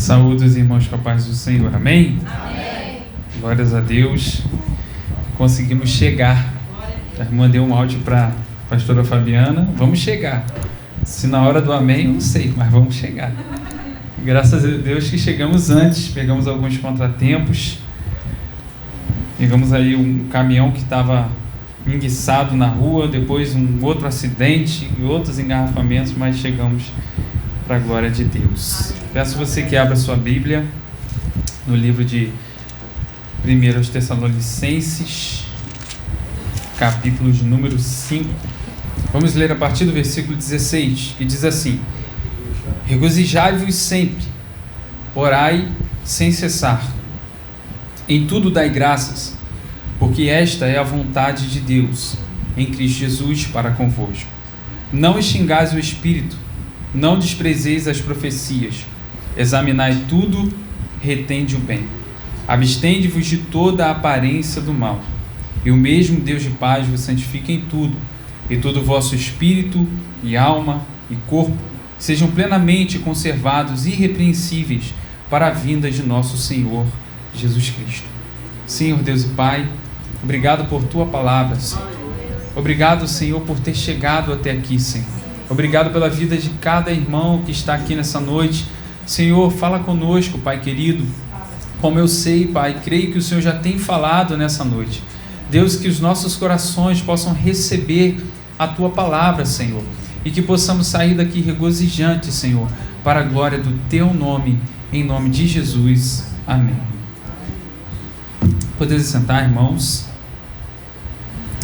Saúde os irmãos com a paz do Senhor, amém? Amém. Glórias a Deus, conseguimos chegar. A irmã deu um áudio para a pastora Fabiana, vamos chegar. Se na hora do amém, eu não sei, mas vamos chegar. Graças a Deus que chegamos antes, pegamos alguns contratempos, pegamos aí um caminhão que estava enguiçado na rua, depois um outro acidente e outros engarrafamentos, mas chegamos para a glória de Deus. Peço você que abra sua Bíblia no livro de 1 Tessalonicenses, capítulo de número 5. Vamos ler a partir do versículo 16, que diz assim: Regozijai-vos sempre, orai sem cessar, em tudo dai graças, porque esta é a vontade de Deus em Cristo Jesus para convosco. Não extingais o Espírito, não desprezeis as profecias, examinai tudo, retende o bem. Abstende-vos de toda a aparência do mal, e o mesmo Deus de paz vos santifique em tudo, e todo o vosso espírito, e alma, e corpo, sejam plenamente conservados irrepreensíveis para a vinda de nosso Senhor Jesus Cristo. Senhor Deus e Pai, obrigado por Tua palavra, Senhor. Obrigado, Senhor, por ter chegado até aqui, Senhor. Obrigado pela vida de cada irmão que está aqui nessa noite. Senhor, fala conosco, Pai querido. Como eu sei, Pai, creio que o Senhor já tem falado nessa noite. Deus, que os nossos corações possam receber a Tua palavra, Senhor, e que possamos sair daqui regozijantes, Senhor, para a glória do Teu nome, em nome de Jesus. Amém. Podemos sentar, irmãos.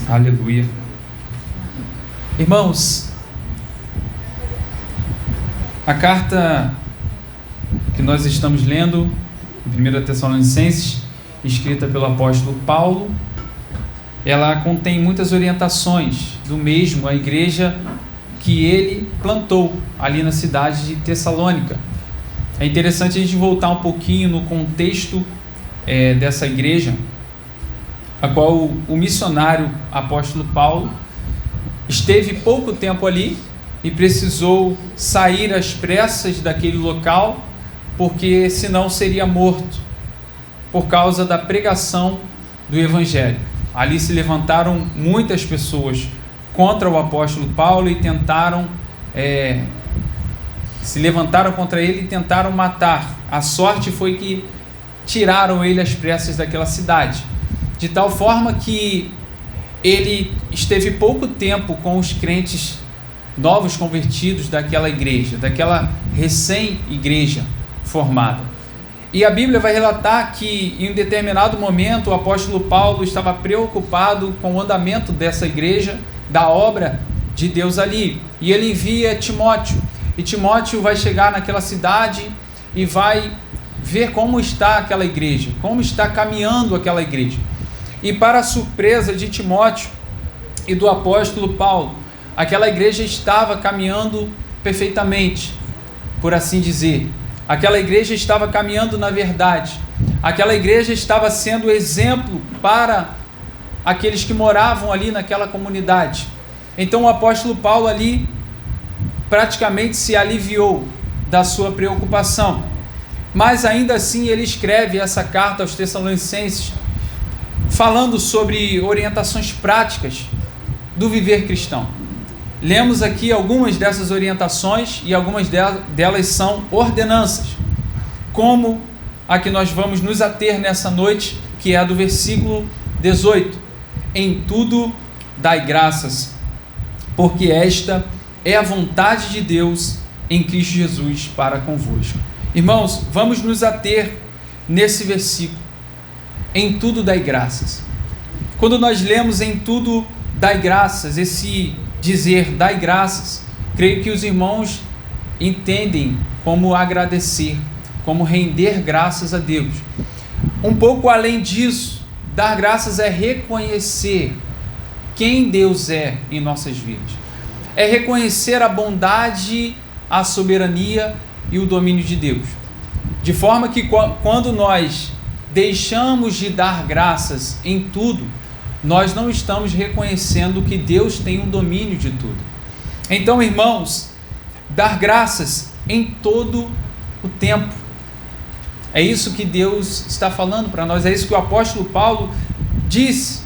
Aleluia. Irmãos, a carta que nós estamos lendo, 1 Tessalonicenses, escrita pelo apóstolo Paulo, ela contém muitas orientações do mesmo à igreja que ele plantou ali na cidade de Tessalônica. É interessante a gente voltar um pouquinho no contexto dessa igreja, a qual o missionário apóstolo Paulo esteve pouco tempo ali e precisou sair às pressas daquele local, porque senão seria morto por causa da pregação do evangelho. Ali se levantaram muitas pessoas contra o apóstolo Paulo e se levantaram contra ele e tentaram matar. A sorte foi que tiraram ele às pressas daquela cidade, de tal forma que ele esteve pouco tempo com os crentes novos convertidos daquela igreja, daquela recém-igreja formada. E a Bíblia vai relatar que em um determinado momento o apóstolo Paulo estava preocupado com o andamento dessa igreja, da obra de Deus ali, e ele envia Timóteo, e Timóteo vai chegar naquela cidade e vai ver como está aquela igreja, como está caminhando aquela igreja. E para a surpresa de Timóteo e do apóstolo Paulo, aquela igreja estava caminhando perfeitamente, por assim dizer. Aquela igreja estava caminhando na verdade. Aquela igreja estava sendo exemplo para aqueles que moravam ali naquela comunidade. Então o apóstolo Paulo ali praticamente se aliviou da sua preocupação. Mas ainda assim ele escreve essa carta aos Tessalonicenses, falando sobre orientações práticas do viver cristão. Lemos aqui algumas dessas orientações e algumas delas são ordenanças, como a que nós vamos nos ater nessa noite, que é a do versículo 18. Em tudo dai graças, porque esta é a vontade de Deus em Cristo Jesus para convosco. Irmãos, vamos nos ater nesse versículo. Em tudo dai graças. Quando nós lemos em tudo dai graças, esse dizer dai graças, creio que os irmãos entendem como agradecer, como render graças a Deus. Um pouco além disso, dar graças é reconhecer quem Deus é em nossas vidas. É reconhecer a bondade, a soberania e o domínio de Deus. De forma que quando nós deixamos de dar graças em tudo, nós não estamos reconhecendo que Deus tem um domínio de tudo. Então, irmãos, dar graças em todo o tempo. É isso que Deus está falando para nós, é isso que o apóstolo Paulo disse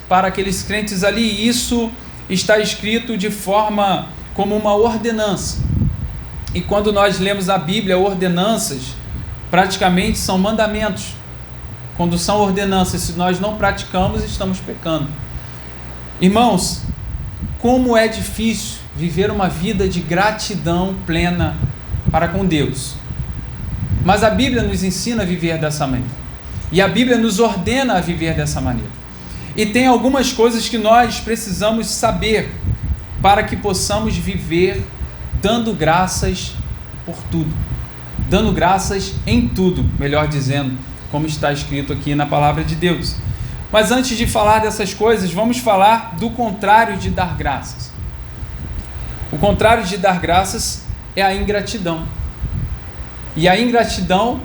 para aqueles crentes ali, e isso está escrito de forma como uma ordenança. E quando nós lemos a Bíblia, ordenanças praticamente são mandamentos. Quando são ordenanças, se nós não praticamos, estamos pecando. Irmãos, como é difícil viver uma vida de gratidão plena para com Deus. Mas a Bíblia nos ensina a viver dessa maneira. E a Bíblia nos ordena a viver dessa maneira. E tem algumas coisas que nós precisamos saber para que possamos viver dando graças por tudo. Dando graças em tudo, melhor dizendo, como está escrito aqui na palavra de Deus. Mas antes de falar dessas coisas, vamos falar do contrário de dar graças. O contrário de dar graças é a ingratidão. E a ingratidão,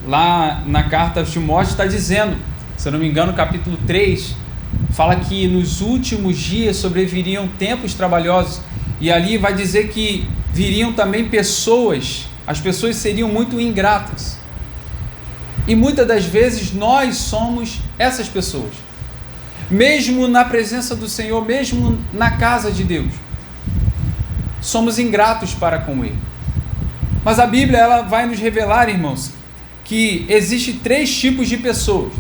lá na carta aos Timóteos, está dizendo, se eu não me engano, capítulo 3, fala que nos últimos dias sobreviriam tempos trabalhosos, e ali vai dizer que viriam também pessoas, as pessoas seriam muito ingratas. E muitas das vezes nós somos essas pessoas, mesmo na presença do Senhor, mesmo na casa de Deus, somos ingratos para com Ele. Mas a Bíblia, ela vai nos revelar, irmãos, que existem 3 tipos de pessoas.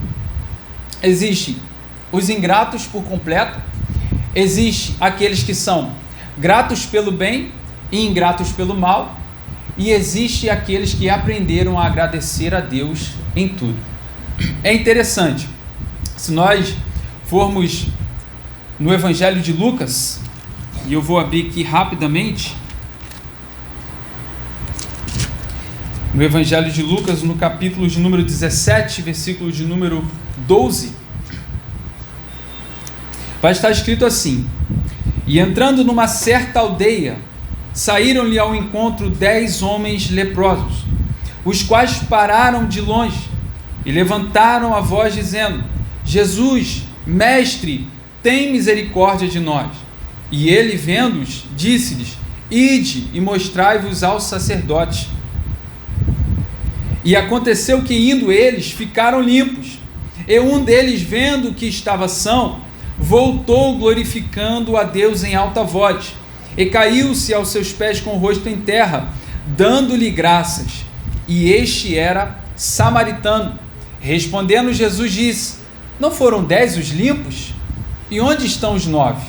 Existem os ingratos por completo, existem aqueles que são gratos pelo bem e ingratos pelo mal, e existem aqueles que aprenderam a agradecer a Deus em tudo. É interessante, se nós formos no Evangelho de Lucas, e eu vou abrir aqui rapidamente, no Evangelho de Lucas, no capítulo de número 17, versículo de número 12, vai estar escrito assim: e entrando numa certa aldeia, saíram-lhe ao encontro 10 homens leprosos, os quais pararam de longe e levantaram a voz dizendo: Jesus, mestre, tem misericórdia de nós. E ele, vendo-os, disse-lhes: ide e mostrai-vos aos sacerdotes. E aconteceu que, indo eles, ficaram limpos. E um deles, vendo que estava são, voltou glorificando a Deus em alta voz, e caiu-se aos seus pés com o rosto em terra, dando-lhe graças. E este era samaritano. Respondendo, Jesus disse: não foram 10 os limpos? E onde estão os 9?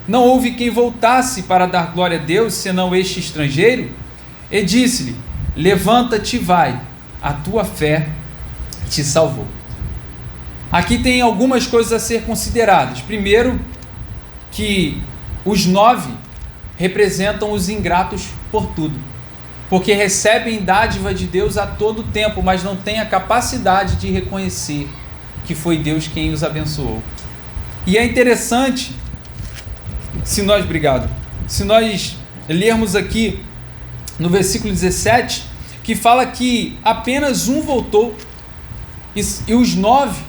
Não houve quem voltasse para dar glória a Deus, senão este estrangeiro? E disse-lhe: levanta-te e vai, a tua fé te salvou. Aqui tem algumas coisas a ser consideradas. Primeiro, que os 9 representam os ingratos por tudo, porque recebem dádiva de Deus a todo tempo, mas não têm a capacidade de reconhecer que foi Deus quem os abençoou. E é interessante, se nós lermos aqui no versículo 17, que fala que apenas um voltou e os 9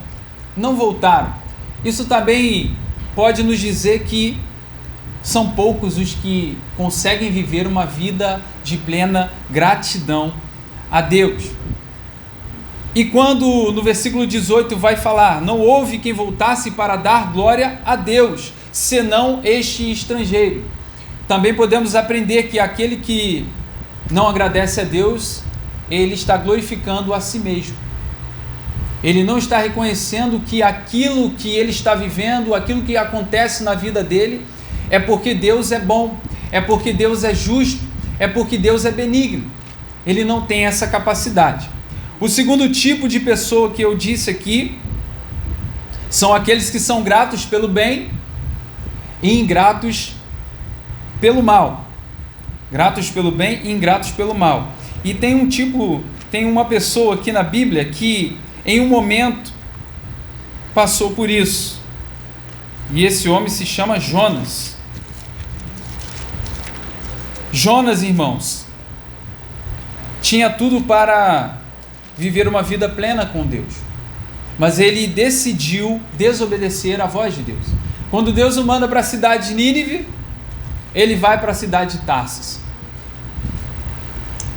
não voltaram. Isso também pode nos dizer que são poucos os que conseguem viver uma vida de plena gratidão a Deus. E quando no versículo 18 vai falar: não houve quem voltasse para dar glória a Deus, senão este estrangeiro. Também podemos aprender que aquele que não agradece a Deus, ele está glorificando a si mesmo. Ele não está reconhecendo que aquilo que ele está vivendo, aquilo que acontece na vida dele, é porque Deus é bom, é porque Deus é justo, é porque Deus é benigno. Ele não tem essa capacidade. O segundo tipo de pessoa que eu disse aqui são aqueles que são gratos pelo bem e ingratos pelo mal. Gratos pelo bem e ingratos pelo mal. E tem uma pessoa aqui na Bíblia que em um momento passou por isso. E esse homem se chama Jonas. Jonas, irmãos, tinha tudo para viver uma vida plena com Deus, mas ele decidiu desobedecer à voz de Deus. Quando Deus o manda para a cidade de Nínive, ele vai para a cidade de Tarsis.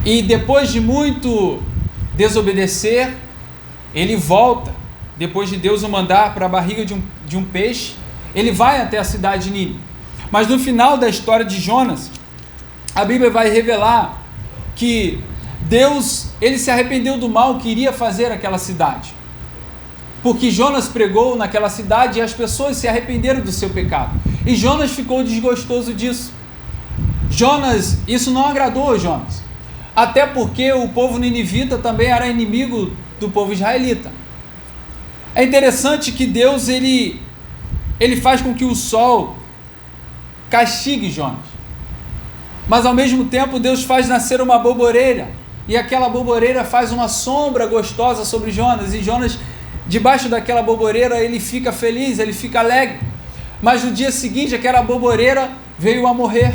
E depois de muito desobedecer, ele volta, depois de Deus o mandar para a barriga de um peixe, ele vai até a cidade de Nínive. Mas no final da história de Jonas, a Bíblia vai revelar que Deus, ele se arrependeu do mal que iria fazer aquela cidade. Porque Jonas pregou naquela cidade e as pessoas se arrependeram do seu pecado. E Jonas ficou desgostoso disso. Isso não agradou a Jonas. Até porque o povo ninivita também era inimigo do povo israelita. É interessante que Deus, ele faz com que o sol castigue Jonas. Mas ao mesmo tempo Deus faz nascer uma boboreira. E aquela boboreira faz uma sombra gostosa sobre Jonas. E Jonas, debaixo daquela boboreira, ele fica feliz, ele fica alegre. Mas no dia seguinte, aquela boboreira veio a morrer.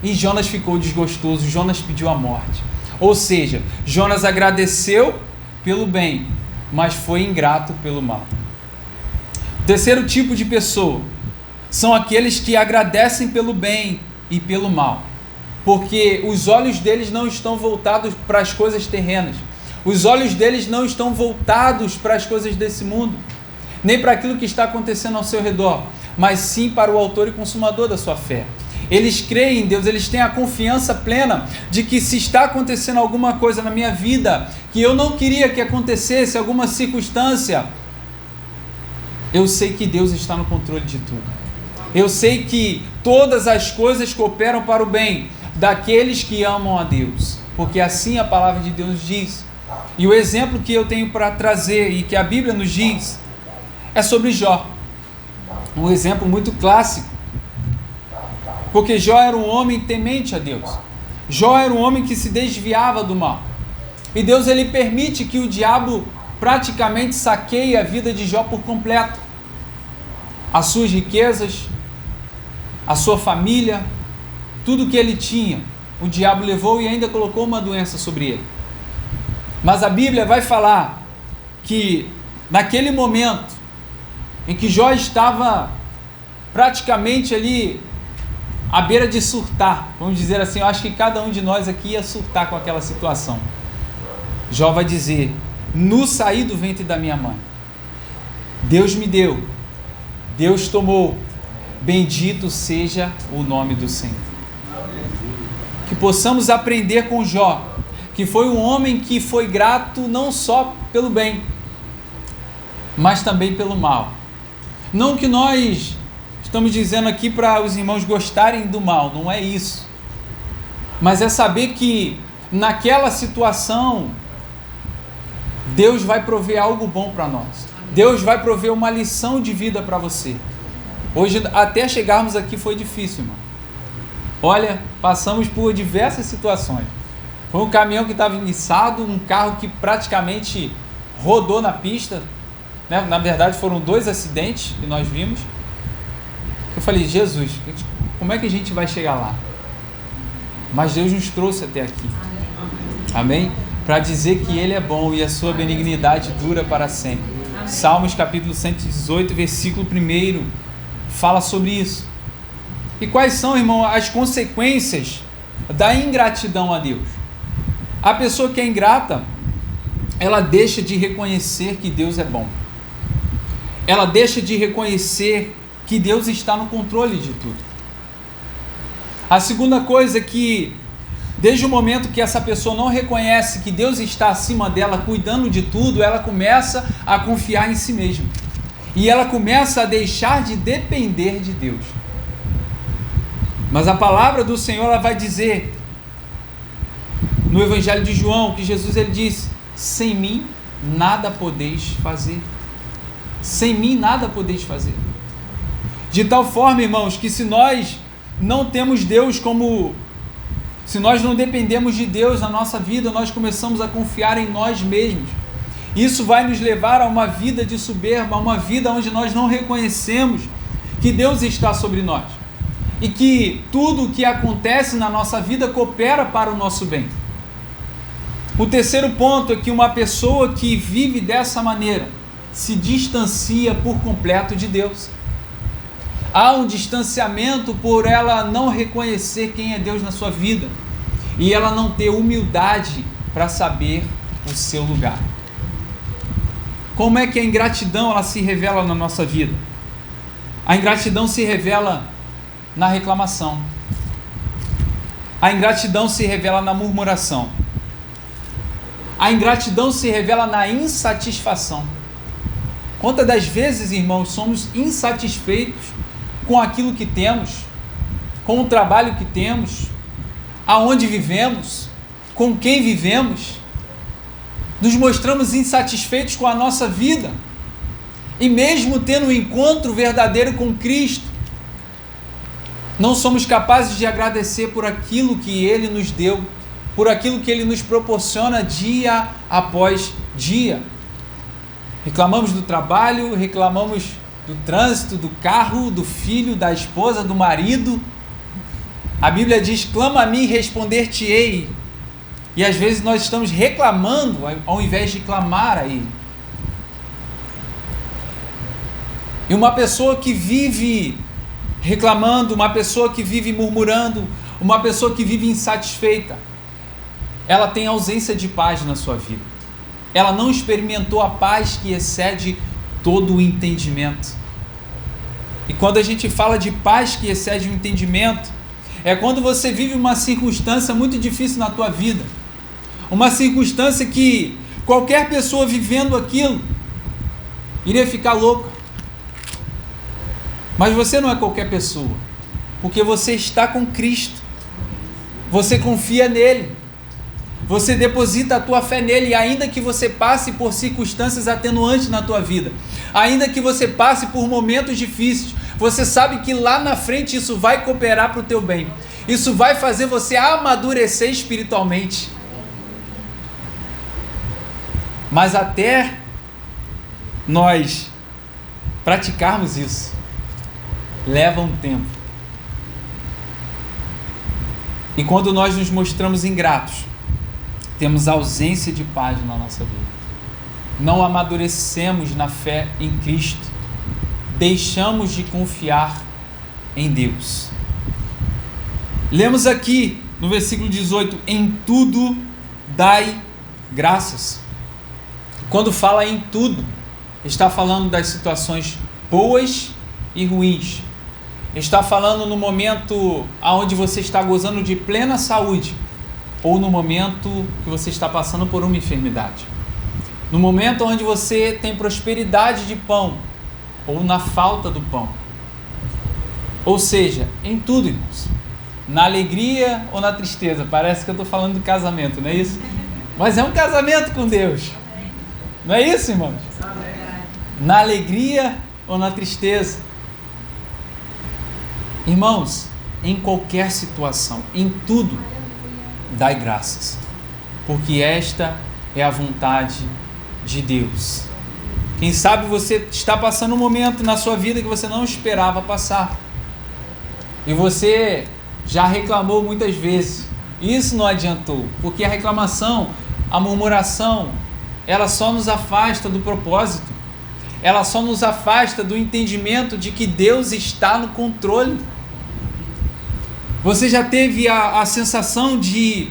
E Jonas ficou desgostoso, Jonas pediu a morte. Ou seja, Jonas agradeceu pelo bem, mas foi ingrato pelo mal. O terceiro tipo de pessoa são aqueles que agradecem pelo bem e pelo mal, porque os olhos deles não estão voltados para as coisas terrenas, os olhos deles não estão voltados para as coisas desse mundo, nem para aquilo que está acontecendo ao seu redor, mas sim para o autor e consumador da sua fé. Eles creem em Deus, eles têm a confiança plena de que se está acontecendo alguma coisa na minha vida que eu não queria que acontecesse, alguma circunstância, eu sei que Deus está no controle de tudo. Eu sei que todas as coisas cooperam para o bem daqueles que amam a Deus, porque assim a palavra de Deus diz. E o exemplo que eu tenho para trazer e que a Bíblia nos diz é sobre Jó. Um exemplo muito clássico, porque Jó era um homem temente a Deus. Jó era um homem que se desviava do mal. E Deus, ele permite que o diabo praticamente saqueie a vida de Jó por completo. As suas riquezas, a sua família, tudo que ele tinha, o diabo levou e ainda colocou uma doença sobre ele. Mas a Bíblia vai falar que naquele momento em que Jó estava praticamente ali à beira de surtar, vamos dizer assim, eu acho que cada um de nós aqui ia surtar com aquela situação. Jó vai dizer: no saí do ventre da minha mãe, Deus me deu, Deus tomou, bendito seja o nome do Senhor. Que possamos aprender com Jó, que foi um homem que foi grato não só pelo bem, mas também pelo mal. Não que nós estamos dizendo aqui para os irmãos gostarem do mal, não é isso. Mas é saber que naquela situação Deus vai prover algo bom para nós. Deus vai prover uma lição de vida para você. Hoje, até chegarmos aqui foi difícil, irmão. Olha, passamos por diversas situações. Foi um caminhão que estava enguiçado, um carro que praticamente rodou na pista, né? Na verdade, foram 2 acidentes que nós vimos. Eu falei: Jesus, como é que a gente vai chegar lá? Mas Deus nos trouxe até aqui. Amém? Para dizer que Ele é bom e a sua benignidade dura para sempre. Salmos capítulo 118, versículo 1, fala sobre isso. E quais são, irmão, as consequências da ingratidão a Deus? A pessoa que é ingrata, ela deixa de reconhecer que Deus é bom. Ela deixa de reconhecer que Deus está no controle de tudo. A segunda coisa é que, desde o momento que essa pessoa não reconhece que Deus está acima dela, cuidando de tudo, ela começa a confiar em si mesma. E ela começa a deixar de depender de Deus. Mas a palavra do Senhor, ela vai dizer, no Evangelho de João, que Jesus, ele diz: sem mim nada podeis fazer. Sem mim nada podeis fazer. De tal forma, irmãos, que se nós não temos Deus como... Se nós não dependemos de Deus na nossa vida, nós começamos a confiar em nós mesmos. Isso vai nos levar a uma vida de soberba, a uma vida onde nós não reconhecemos que Deus está sobre nós. E que tudo o que acontece na nossa vida coopera para o nosso bem. O terceiro ponto é que uma pessoa que vive dessa maneira se distancia por completo de Deus. Há um distanciamento por ela não reconhecer quem é Deus na sua vida e ela não ter humildade para saber o seu lugar. Como é que a ingratidão ela se revela na nossa vida? A ingratidão se revela na reclamação. A ingratidão se revela na murmuração. A ingratidão se revela na insatisfação. Quantas das vezes, irmãos, somos insatisfeitos com aquilo que temos, com o trabalho que temos, aonde vivemos, com quem vivemos? Nos mostramos insatisfeitos com a nossa vida. E mesmo tendo um encontro verdadeiro com Cristo, não somos capazes de agradecer por aquilo que Ele nos deu, por aquilo que Ele nos proporciona dia após dia. Reclamamos do trabalho, reclamamos do trânsito, do carro, do filho, da esposa, do marido. A Bíblia diz: clama a mim e responder-te-ei. E às vezes nós estamos reclamando ao invés de clamar a Ele. E uma pessoa que vive reclamando, uma pessoa que vive murmurando, uma pessoa que vive insatisfeita, ela tem ausência de paz na sua vida. Ela não experimentou a paz que excede todo o entendimento. E quando a gente fala de paz que excede o entendimento, é quando você vive uma circunstância muito difícil na tua vida. Uma circunstância que qualquer pessoa vivendo aquilo iria ficar louca. Mas você não é qualquer pessoa, porque você está com Cristo. Você confia nele. Você deposita a tua fé nele, e ainda que você passe por circunstâncias atenuantes na tua vida, ainda que você passe por momentos difíceis, você sabe que lá na frente isso vai cooperar para o teu bem. Isso vai fazer você amadurecer espiritualmente. Mas até nós praticarmos isso, leva um tempo. E quando nós nos mostramos ingratos, temos ausência de paz na nossa vida. Não amadurecemos na fé em Cristo. Deixamos de confiar em Deus. Lemos aqui no versículo 18: em tudo dai graças. Quando fala em tudo, está falando das situações boas e ruins. Está falando no momento onde você está gozando de plena saúde, ou no momento que você está passando por uma enfermidade. No momento onde você tem prosperidade de pão, ou na falta do pão. Ou seja, em tudo, irmãos. Na alegria ou na tristeza. Parece que eu estou falando de casamento, não é isso? Mas é um casamento com Deus. Não é isso, irmãos? Na alegria ou na tristeza. Irmãos, em qualquer situação, em tudo, dai graças, porque esta é a vontade de Deus. Quem sabe você está passando um momento na sua vida que você não esperava passar, e você já reclamou muitas vezes. Isso não adiantou, porque a reclamação, a murmuração, ela só nos afasta do propósito, ela só nos afasta do entendimento de que Deus está no controle. Você já teve a sensação de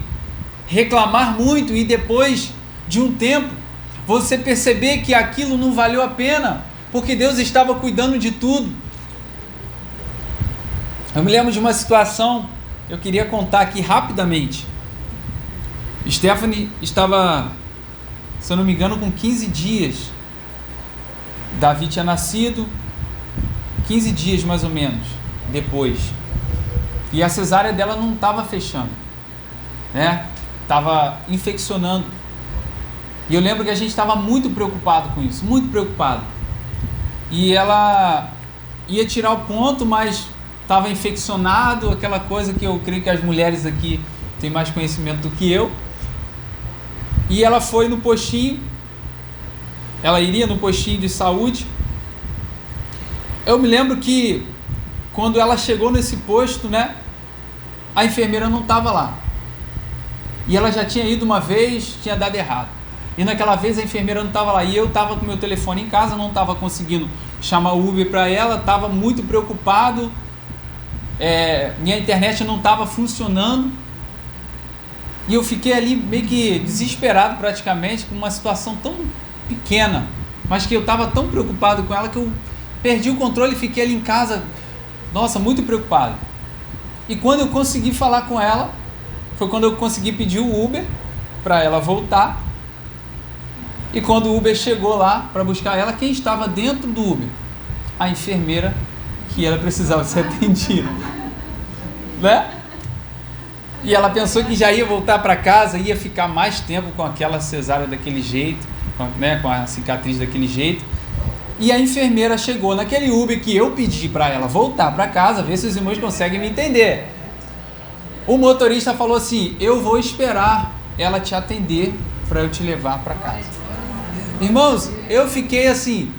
reclamar muito e depois de um tempo você perceber que aquilo não valeu a pena, porque Deus estava cuidando de tudo? Eu me lembro de uma situação, eu queria contar aqui rapidamente. Stephanie estava, se eu não me engano, com 15 dias. Davi tinha nascido 15 dias mais ou menos depois. E a cesárea dela não estava fechando, né? Estava infeccionando. E eu lembro que a gente estava muito preocupado com isso, muito preocupado. E ela ia tirar o ponto, mas estava infeccionado, aquela coisa que eu creio que as mulheres aqui têm mais conhecimento do que eu. E ela foi no postinho, ela iria no postinho de saúde. Eu me lembro que quando ela chegou nesse posto, né, a enfermeira não estava lá. E ela já tinha ido uma vez, tinha dado errado. E naquela vez a enfermeira não estava lá. E eu estava com meu telefone em casa, não estava conseguindo chamar o Uber para ela, estava muito preocupado. Minha internet não estava funcionando. E eu fiquei ali meio que desesperado praticamente, com uma situação tão pequena, mas que eu estava tão preocupado com ela que eu perdi o controle e fiquei ali em casa, nossa, muito preocupado. E quando eu consegui falar com ela, foi quando eu consegui pedir o Uber para ela voltar. E quando o Uber chegou lá para buscar ela, quem estava dentro do Uber? A enfermeira que ela precisava ser atendida, né? E ela pensou que já ia voltar para casa, ia ficar mais tempo com aquela cesárea daquele jeito, né, com a cicatriz daquele jeito. E a enfermeira chegou naquele Uber que eu pedi para ela voltar para casa, ver se os irmãos conseguem me entender. O motorista falou assim: eu vou esperar ela te atender para eu te levar para casa. Irmãos, eu fiquei assim,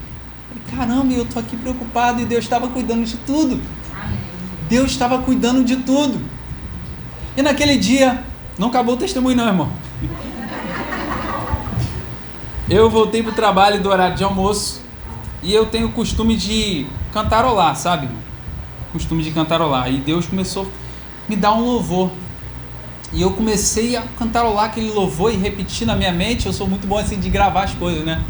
caramba, eu tô aqui preocupado, e Deus estava cuidando de tudo. Deus estava cuidando de tudo. E naquele dia, não acabou o testemunho não, irmão. Eu voltei para o trabalho do horário de almoço, e eu tenho o costume de cantarolar, sabe? Costume de cantarolar. E Deus começou a me dar um louvor. E eu comecei a cantarolar aquele louvor e repetir na minha mente. Eu sou muito bom assim de gravar as coisas, né?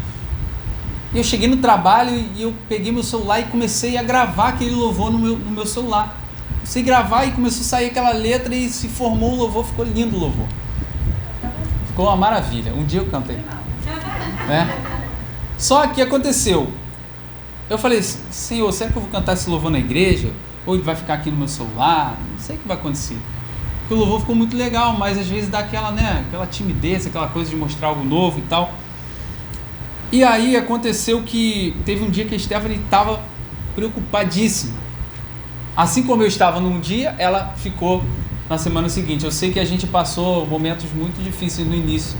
E eu cheguei no trabalho e eu peguei meu celular e comecei a gravar aquele louvor no meu celular. Comecei a gravar e começou a sair aquela letra e se formou um louvor, ficou lindo o louvor. Ficou uma maravilha. Um dia eu cantei. Né? Só que aconteceu. Eu falei, Senhor, será que eu vou cantar esse louvor na igreja? Ou ele vai ficar aqui no meu celular? Não sei o que vai acontecer. Porque o louvor ficou muito legal, mas às vezes dá aquela, né, aquela timidez, aquela coisa de mostrar algo novo e tal. E aí aconteceu que teve um dia que a Stephanie estava preocupadíssima. Assim como eu estava num dia, ela ficou na semana seguinte. Eu sei que a gente passou momentos muito difíceis no início,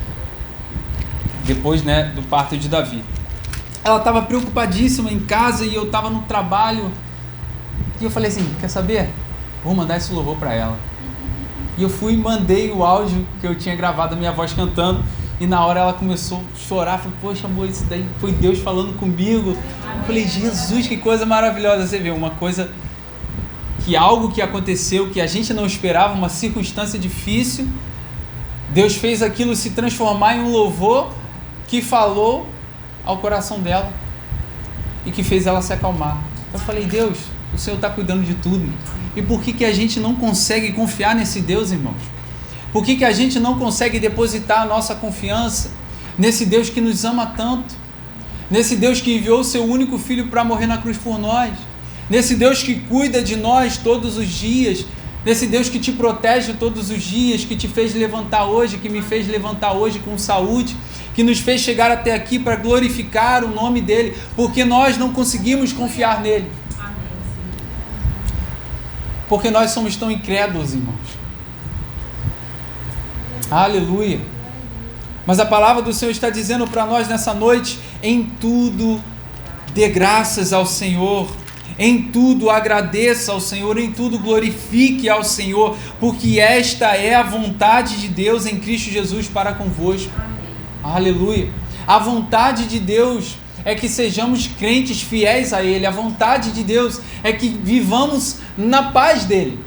depois, né, do parto de Davi. Ela estava preocupadíssima em casa e eu estava no trabalho. E eu falei assim, quer saber? Vou mandar esse louvor para ela. E eu fui e mandei o áudio que eu tinha gravado, a minha voz cantando. E na hora ela começou a chorar. Falei, poxa amor, isso daí foi Deus falando comigo. Eu falei, Jesus, que coisa maravilhosa. Você vê, uma coisa que algo que aconteceu, que a gente não esperava, uma circunstância difícil, Deus fez aquilo se transformar em um louvor que falou ao coração dela e que fez ela se acalmar. Eu falei, Deus, o Senhor está cuidando de tudo. E por que a gente não consegue confiar nesse Deus, irmãos? Por que a gente não consegue depositar a nossa confiança nesse Deus que nos ama tanto? Nesse Deus que enviou o seu único filho para morrer na cruz por nós? Nesse Deus que cuida de nós todos os dias? Nesse Deus que te protege todos os dias, que te fez levantar hoje, que me fez levantar hoje com saúde, que nos fez chegar até aqui para glorificar o nome dEle, porque nós não conseguimos confiar nele. Porque nós somos tão incrédulos, irmãos. Aleluia. Mas a palavra do Senhor está dizendo para nós nessa noite, em tudo dê graças ao Senhor, em tudo agradeça ao Senhor, em tudo glorifique ao Senhor, porque esta é a vontade de Deus em Cristo Jesus para convosco. Aleluia. A vontade de Deus é que sejamos crentes fiéis a Ele. A vontade de Deus é que vivamos na paz dEle.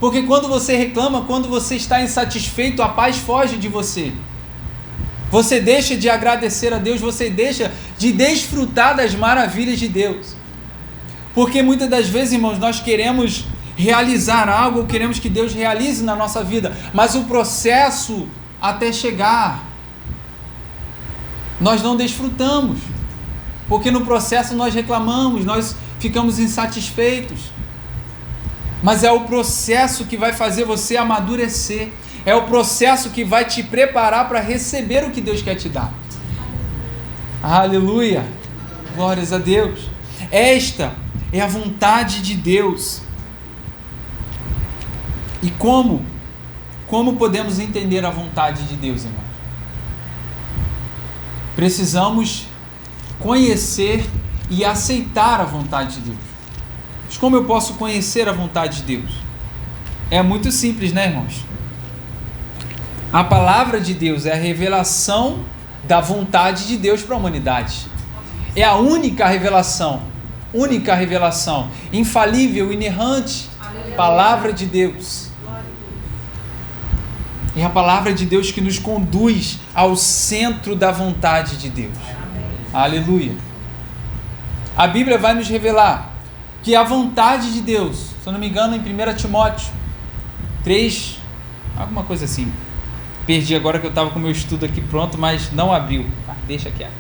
Porque quando você reclama, quando você está insatisfeito, a paz foge de você. Você deixa de agradecer a Deus, você deixa de desfrutar das maravilhas de Deus. Porque muitas das vezes, irmãos, nós queremos realizar algo, queremos que Deus realize na nossa vida, mas o processo até chegar, nós não desfrutamos. Porque no processo nós reclamamos, nós ficamos insatisfeitos. Mas é o processo que vai fazer você amadurecer. É o processo que vai te preparar para receber o que Deus quer te dar. Aleluia! Glórias a Deus! Esta é a vontade de Deus. E como podemos entender a vontade de Deus, irmãos? Precisamos conhecer e aceitar a vontade de Deus. Mas como eu posso conhecer a vontade de Deus? É muito simples, né, irmãos? A palavra de Deus é a revelação da vontade de Deus para a humanidade. É a única revelação, infalível, inerrante, palavra de Deus. É a palavra de Deus que nos conduz ao centro da vontade de Deus. Aleluia. A Bíblia vai nos revelar que a vontade de Deus, se eu não me engano, em 1 Timóteo 3, alguma coisa assim. Perdi agora que eu estava com o meu estudo aqui pronto, mas não abriu. Deixa quieto.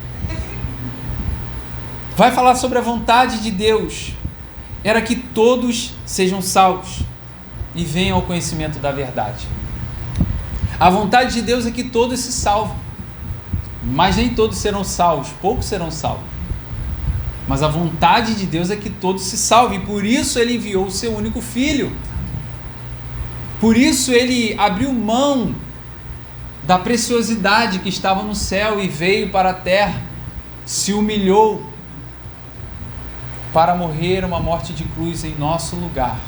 Vai falar sobre a vontade de Deus. Era que todos sejam salvos e venham ao conhecimento da verdade. A vontade de Deus é que todos se salvem. Mas nem todos serão salvos, poucos serão salvos. Mas a vontade de Deus é que todos se salvem. Por isso Ele enviou o seu único Filho. Por isso Ele abriu mão da preciosidade que estava no céu e veio para a terra. Se humilhou para morrer uma morte de cruz em nosso lugar.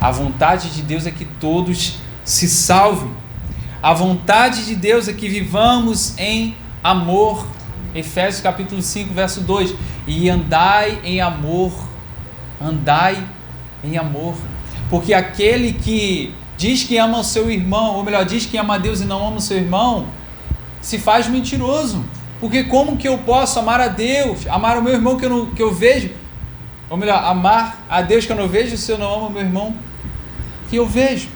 A vontade de Deus é que todos se salvem. A vontade de Deus é que vivamos em amor. Efésios capítulo 5, verso 2. E andai em amor. Andai em amor. Porque aquele que diz que ama o seu irmão, ou melhor, diz que ama a Deus e não ama o seu irmão, se faz mentiroso. Porque como que eu posso amar a Deus, amar o meu irmão que eu vejo, ou melhor, amar a Deus que eu não vejo, se eu não amo o meu irmão que eu vejo?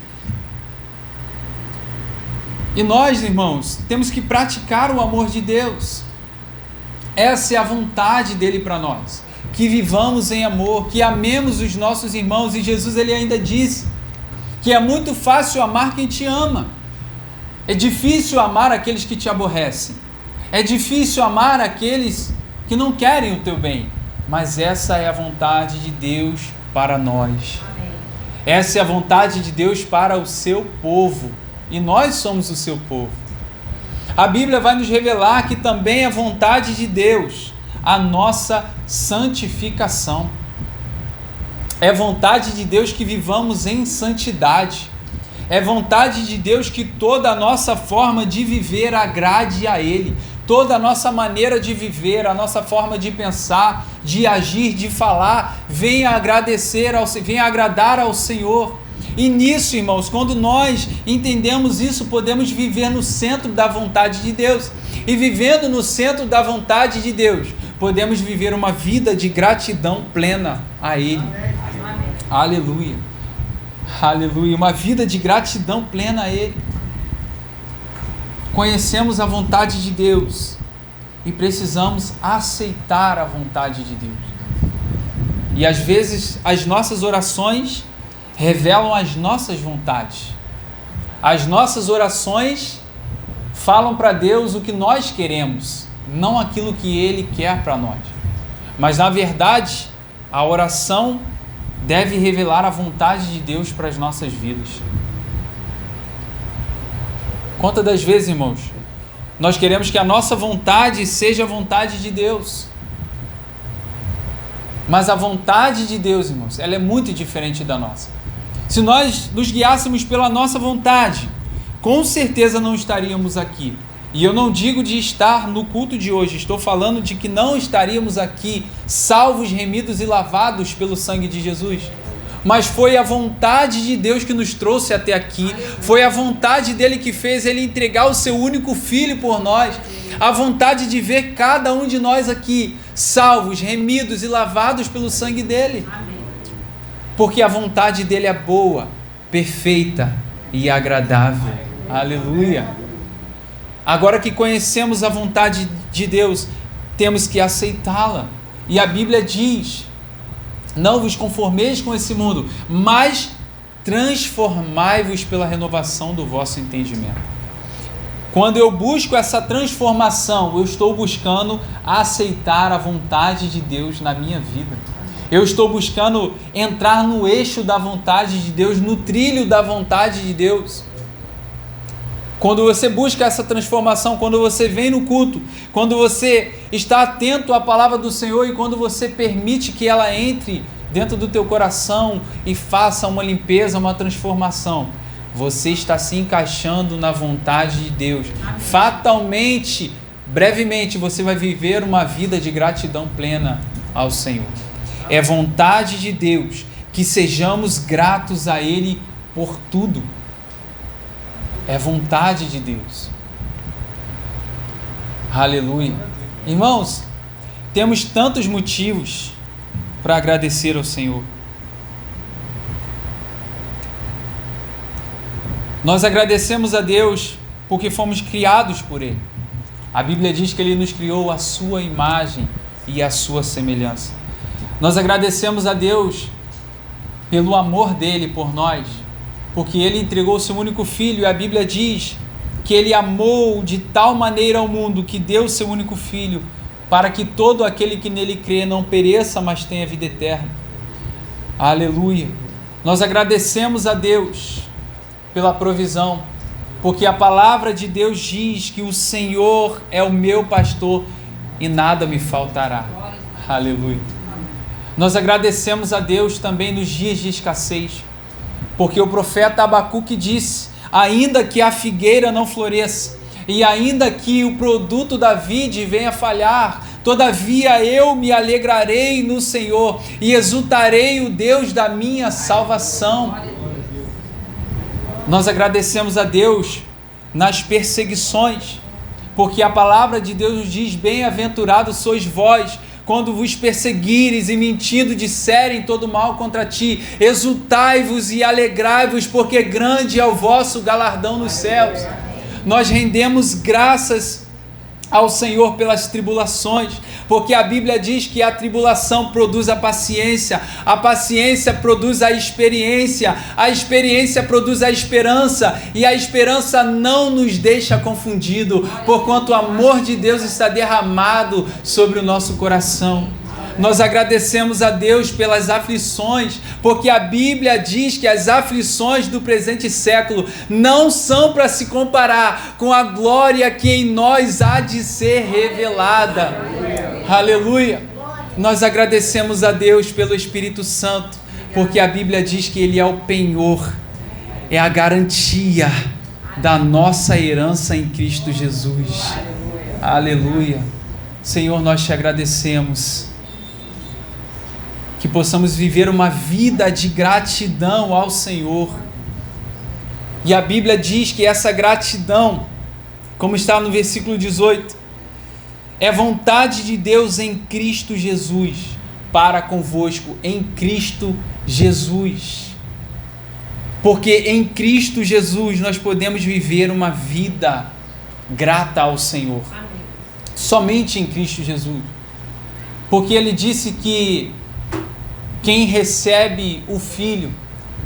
E nós, irmãos, temos que praticar o amor de Deus. Essa é a vontade dele para nós. Que vivamos em amor, que amemos os nossos irmãos. E Jesus ele ainda disse que é muito fácil amar quem te ama. É difícil amar aqueles que te aborrecem. É difícil amar aqueles que não querem o teu bem. Mas essa é a vontade de Deus para nós. Amém. Essa é a vontade de Deus para o seu povo. E nós somos o seu povo. A Bíblia vai nos revelar que também é vontade de Deus a nossa santificação. É vontade de Deus que vivamos em santidade. É vontade de Deus que toda a nossa forma de viver agrade a Ele. Toda a nossa maneira de viver, a nossa forma de pensar, de agir, de falar, venha agradar ao Senhor. E nisso, irmãos, quando nós entendemos isso, podemos viver no centro da vontade de Deus. E vivendo no centro da vontade de Deus, podemos viver uma vida de gratidão plena a Ele. Amém. Aleluia. Aleluia. Uma vida de gratidão plena a Ele. Conhecemos a vontade de Deus e precisamos aceitar a vontade de Deus. E às vezes as nossas orações revelam as nossas vontades. As nossas orações falam para Deus o que nós queremos, não aquilo que Ele quer para nós. Mas na verdade, a oração deve revelar a vontade de Deus para as nossas vidas. Quantas das vezes, irmãos, nós queremos que a nossa vontade seja a vontade de Deus. Mas a vontade de Deus, irmãos, ela é muito diferente da nossa. Se nós nos guiássemos pela nossa vontade, com certeza não estaríamos aqui. E eu não digo de estar no culto de hoje, estou falando de que não estaríamos aqui salvos, remidos e lavados pelo sangue de Jesus. Mas foi a vontade de Deus que nos trouxe até aqui. Foi a vontade dele que fez ele entregar o seu único filho por nós. A vontade de ver cada um de nós aqui salvos, remidos e lavados pelo sangue dele. Porque a vontade dele é boa, perfeita e agradável. Aleluia. Agora que conhecemos a vontade de Deus, temos que aceitá-la. E a Bíblia diz: não vos conformeis com esse mundo, mas transformai-vos pela renovação do vosso entendimento. Quando eu busco essa transformação, eu estou buscando aceitar a vontade de Deus na minha vida. Eu estou buscando entrar no eixo da vontade de Deus, no trilho da vontade de Deus. Quando você busca essa transformação, quando você vem no culto, quando você está atento à palavra do Senhor e quando você permite que ela entre dentro do teu coração e faça uma limpeza, uma transformação, você está se encaixando na vontade de Deus. Amém. Fatalmente, brevemente, você vai viver uma vida de gratidão plena ao Senhor. É vontade de Deus que sejamos gratos a Ele por tudo. É vontade de Deus. Aleluia. Irmãos, temos tantos motivos para agradecer ao Senhor. Nós agradecemos a Deus porque fomos criados por Ele. A Bíblia diz que Ele nos criou à sua imagem e à sua semelhança. Nós agradecemos a Deus pelo amor dEle por nós, porque Ele entregou o seu único Filho, e a Bíblia diz que Ele amou de tal maneira ao mundo que deu o seu único Filho, para que todo aquele que nele crê não pereça, mas tenha vida eterna. Aleluia. Nós agradecemos a Deus pela provisão, porque a palavra de Deus diz que o Senhor é o meu pastor e nada me faltará. Aleluia. Nós agradecemos a Deus também nos dias de escassez, porque o profeta Abacuque disse: ainda que a figueira não floresça, e ainda que o produto da vide venha falhar, todavia eu me alegrarei no Senhor e exultarei o Deus da minha salvação. Nós agradecemos a Deus nas perseguições, porque a palavra de Deus nos diz: bem-aventurados sois vós, quando vos perseguires e mentindo disserem todo mal contra ti, exultai-vos e alegrai-vos, porque grande é o vosso galardão nos céus. Nós rendemos graças ao Senhor pelas tribulações, porque a Bíblia diz que a tribulação produz a paciência produz a experiência produz a esperança, e a esperança não nos deixa confundido, porquanto o amor de Deus está derramado sobre o nosso coração. Nós agradecemos a Deus pelas aflições, porque a Bíblia diz que as aflições do presente século não são para se comparar com a glória que em nós há de ser revelada. Aleluia! Nós agradecemos a Deus pelo Espírito Santo, porque a Bíblia diz que Ele é o penhor, é a garantia da nossa herança em Cristo Jesus. Aleluia! Senhor, nós te agradecemos, que possamos viver uma vida de gratidão ao Senhor. E a Bíblia diz que essa gratidão, como está no versículo 18, é vontade de Deus em Cristo Jesus, para convosco, em Cristo Jesus. Porque em Cristo Jesus nós podemos viver uma vida grata ao Senhor. Somente em Cristo Jesus. Porque Ele disse que quem recebe o Filho,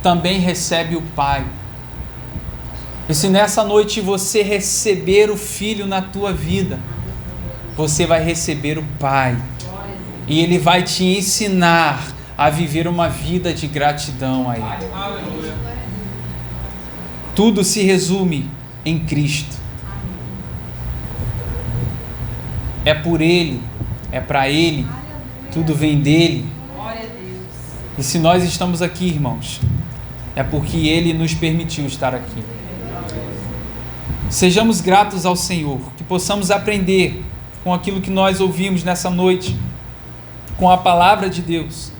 também recebe o Pai. E se nessa noite você receber o Filho na tua vida, você vai receber o Pai. E Ele vai te ensinar a viver uma vida de gratidão a Ele. Tudo se resume em Cristo. É por Ele, é para Ele, tudo vem dEle. E se nós estamos aqui, irmãos, é porque Ele nos permitiu estar aqui. Sejamos gratos ao Senhor, que possamos aprender com aquilo que nós ouvimos nessa noite, com a palavra de Deus,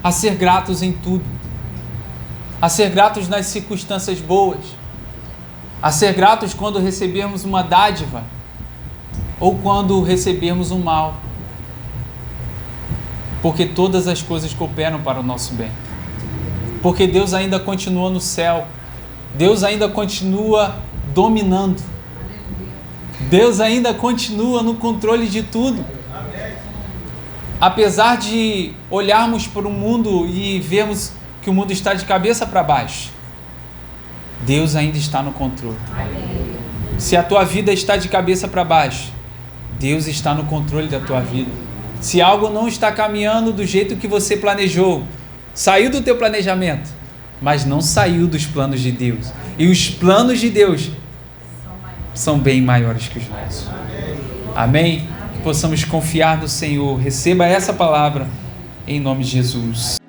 a ser gratos em tudo, a ser gratos nas circunstâncias boas, a ser gratos quando recebermos uma dádiva ou quando recebermos um mal, porque todas as coisas cooperam para o nosso bem, porque Deus ainda continua no céu, Deus ainda continua dominando, Deus ainda continua no controle de tudo. Apesar de olharmos para o mundo e vermos que o mundo está de cabeça para baixo, Deus ainda está no controle. Se a tua vida está de cabeça para baixo, Deus está no controle da tua vida. Se algo não está caminhando do jeito que você planejou, saiu do teu planejamento, mas não saiu dos planos de Deus. E os planos de Deus são bem maiores que os nossos. Amém? Que possamos confiar no Senhor. Receba essa palavra em nome de Jesus.